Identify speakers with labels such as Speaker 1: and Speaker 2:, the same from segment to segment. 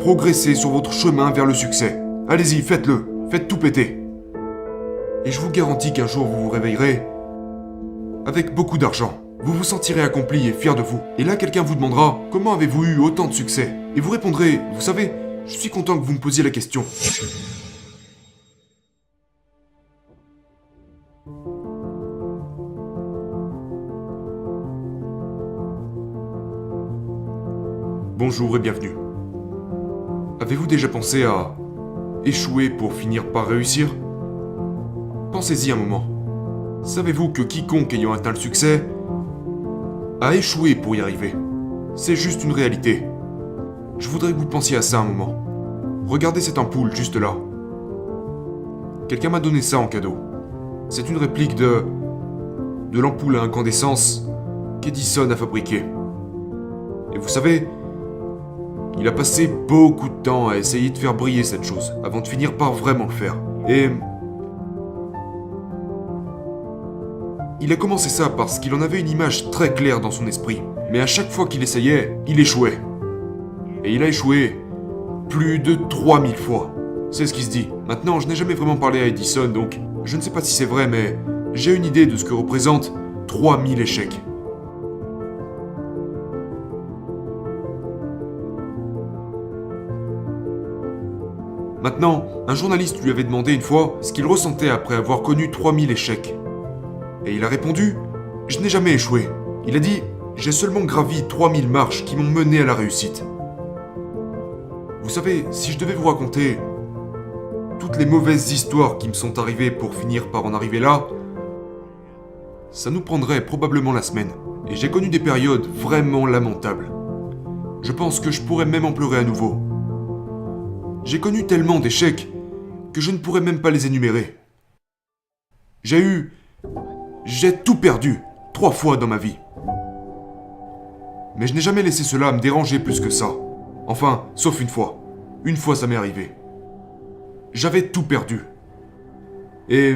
Speaker 1: progresser sur votre chemin vers le succès. Allez-y, faites-le, faites tout péter. Et je vous garantis qu'un jour vous vous réveillerez avec beaucoup d'argent. Vous vous sentirez accompli et fier de vous. Et là, quelqu'un vous demandera « Comment avez-vous eu autant de succès ?» Et vous répondrez « Vous savez, je suis content que vous me posiez la question. » Bonjour et bienvenue. Avez-vous déjà pensé à échouer pour finir par réussir ? Pensez-y un moment. Savez-vous que quiconque ayant atteint le succès a échoué pour y arriver ? C'est juste une réalité. Je voudrais que vous pensiez à ça un moment. Regardez cette ampoule juste là. Quelqu'un m'a donné ça en cadeau. C'est une réplique de l'ampoule à incandescence qu'Edison a fabriquée. Et vous savez, il a passé beaucoup de temps à essayer de faire briller cette chose, avant de finir par vraiment le faire. Et il a commencé ça parce qu'il en avait une image très claire dans son esprit. Mais à chaque fois qu'il essayait, il échouait. Et il a échoué plus de 3000 fois. C'est ce qui se dit. Maintenant, je n'ai jamais vraiment parlé à Edison, donc je ne sais pas si c'est vrai, mais j'ai une idée de ce que représente 3000 échecs. Maintenant, un journaliste lui avait demandé une fois ce qu'il ressentait après avoir connu 3000 échecs. Et il a répondu « Je n'ai jamais échoué ». Il a dit « J'ai seulement gravi 3000 marches qui m'ont mené à la réussite ». Vous savez, si je devais vous raconter toutes les mauvaises histoires qui me sont arrivées pour finir par en arriver là, ça nous prendrait probablement la semaine. Et j'ai connu des périodes vraiment lamentables. Je pense que je pourrais même en pleurer à nouveau. J'ai connu tellement d'échecs que je ne pourrais même pas les énumérer. J'ai tout perdu 3 fois dans ma vie. Mais je n'ai jamais laissé cela me déranger plus que ça. Enfin, sauf une fois. Une fois ça m'est arrivé. J'avais tout perdu. Et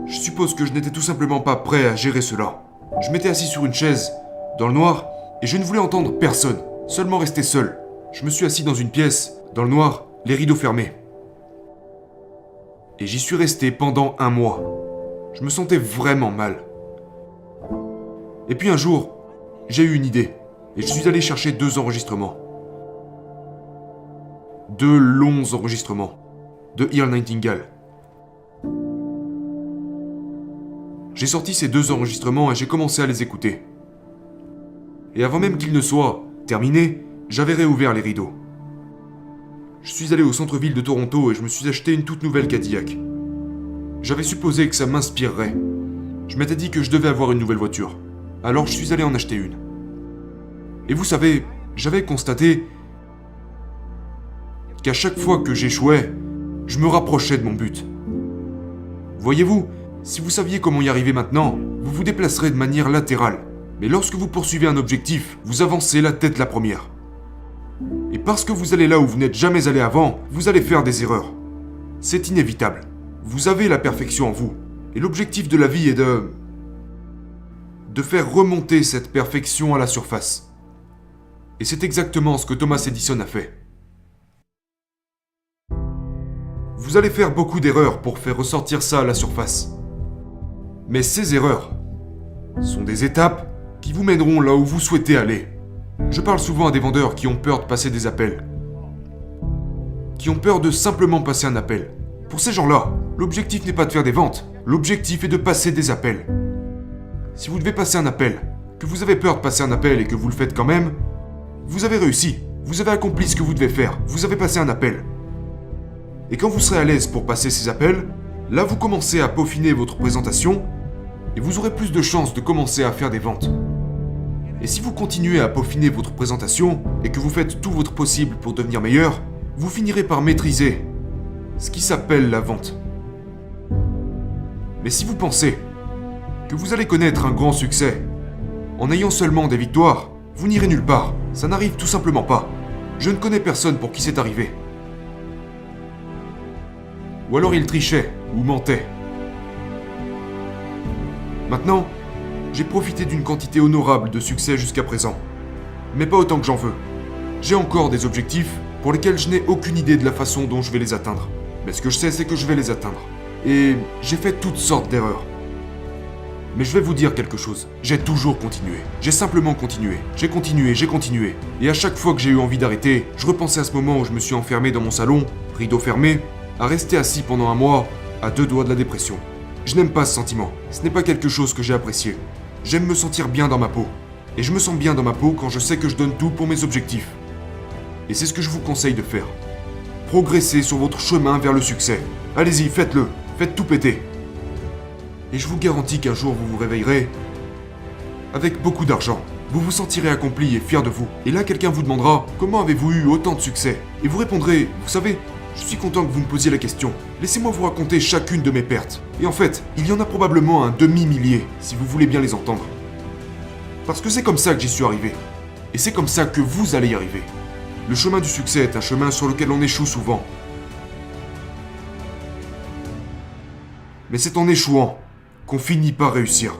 Speaker 1: je suppose que je n'étais tout simplement pas prêt à gérer cela. Je m'étais assis sur une chaise, dans le noir, et je ne voulais entendre personne, seulement rester seul. Je me suis assis dans une pièce, dans le noir, les rideaux fermés. Et j'y suis resté pendant 1 mois. Je me sentais vraiment mal. Et puis un jour, j'ai eu une idée, et je suis allé chercher 2 enregistrements. 2 longs enregistrements de Earl Nightingale. J'ai sorti ces 2 enregistrements et j'ai commencé à les écouter. Et avant même qu'ils ne soient terminés, j'avais réouvert les rideaux. Je suis allé au centre-ville de Toronto et je me suis acheté une toute nouvelle Cadillac. J'avais supposé que ça m'inspirerait. Je m'étais dit que je devais avoir une nouvelle voiture. Alors je suis allé en acheter une. Et vous savez, j'avais constaté qu'à chaque fois que j'échouais, je me rapprochais de mon but. Voyez-vous, si vous saviez comment y arriver maintenant, vous vous déplacerez de manière latérale. Mais lorsque vous poursuivez un objectif, vous avancez la tête la première. Et parce que vous allez là où vous n'êtes jamais allé avant, vous allez faire des erreurs. C'est inévitable. Vous avez la perfection en vous. Et l'objectif de la vie est de faire remonter cette perfection à la surface. Et c'est exactement ce que Thomas Edison a fait. Vous allez faire beaucoup d'erreurs pour faire ressortir ça à la surface. Mais ces erreurs sont des étapes qui vous mèneront là où vous souhaitez aller. Je parle souvent à des vendeurs qui ont peur de passer des appels. Qui ont peur de simplement passer un appel. Pour ces gens-là, l'objectif n'est pas de faire des ventes. L'objectif est de passer des appels. Si vous devez passer un appel, que vous avez peur de passer un appel et que vous le faites quand même, vous avez réussi. Vous avez accompli ce que vous devez faire. Vous avez passé un appel. Et quand vous serez à l'aise pour passer ces appels, là vous commencez à peaufiner votre présentation et vous aurez plus de chances de commencer à faire des ventes. Et si vous continuez à peaufiner votre présentation et que vous faites tout votre possible pour devenir meilleur, vous finirez par maîtriser ce qui s'appelle la vente. Mais si vous pensez que vous allez connaître un grand succès en ayant seulement des victoires, vous n'irez nulle part. Ça n'arrive tout simplement pas. Je ne connais personne pour qui c'est arrivé. Ou alors il trichait ou mentait. Maintenant, j'ai profité d'une quantité honorable de succès jusqu'à présent. Mais pas autant que j'en veux. J'ai encore des objectifs pour lesquels je n'ai aucune idée de la façon dont je vais les atteindre. Mais ce que je sais, c'est que je vais les atteindre. Et j'ai fait toutes sortes d'erreurs. Mais je vais vous dire quelque chose. J'ai toujours continué. J'ai simplement continué. J'ai continué. Et à chaque fois que j'ai eu envie d'arrêter, je repensais à ce moment où je me suis enfermé dans mon salon, rideau fermé, à rester assis pendant un mois, à 2 doigts de la dépression. Je n'aime pas ce sentiment. Ce n'est pas quelque chose que j'ai apprécié. J'aime me sentir bien dans ma peau. Et je me sens bien dans ma peau quand je sais que je donne tout pour mes objectifs. Et c'est ce que je vous conseille de faire. Progressez sur votre chemin vers le succès. Allez-y, faites-le. Faites tout péter. Et je vous garantis qu'un jour vous vous réveillerez avec beaucoup d'argent. Vous vous sentirez accompli et fier de vous. Et là, quelqu'un vous demandera « Comment avez-vous eu autant de succès ?» Et vous répondrez « Vous savez, je suis content que vous me posiez la question. Laissez-moi vous raconter chacune de mes pertes. Et en fait, il y en a probablement un demi-millier, si vous voulez bien les entendre. Parce que c'est comme ça que j'y suis arrivé. Et c'est comme ça que vous allez y arriver. Le chemin du succès est un chemin sur lequel on échoue souvent. Mais c'est en échouant qu'on finit par réussir.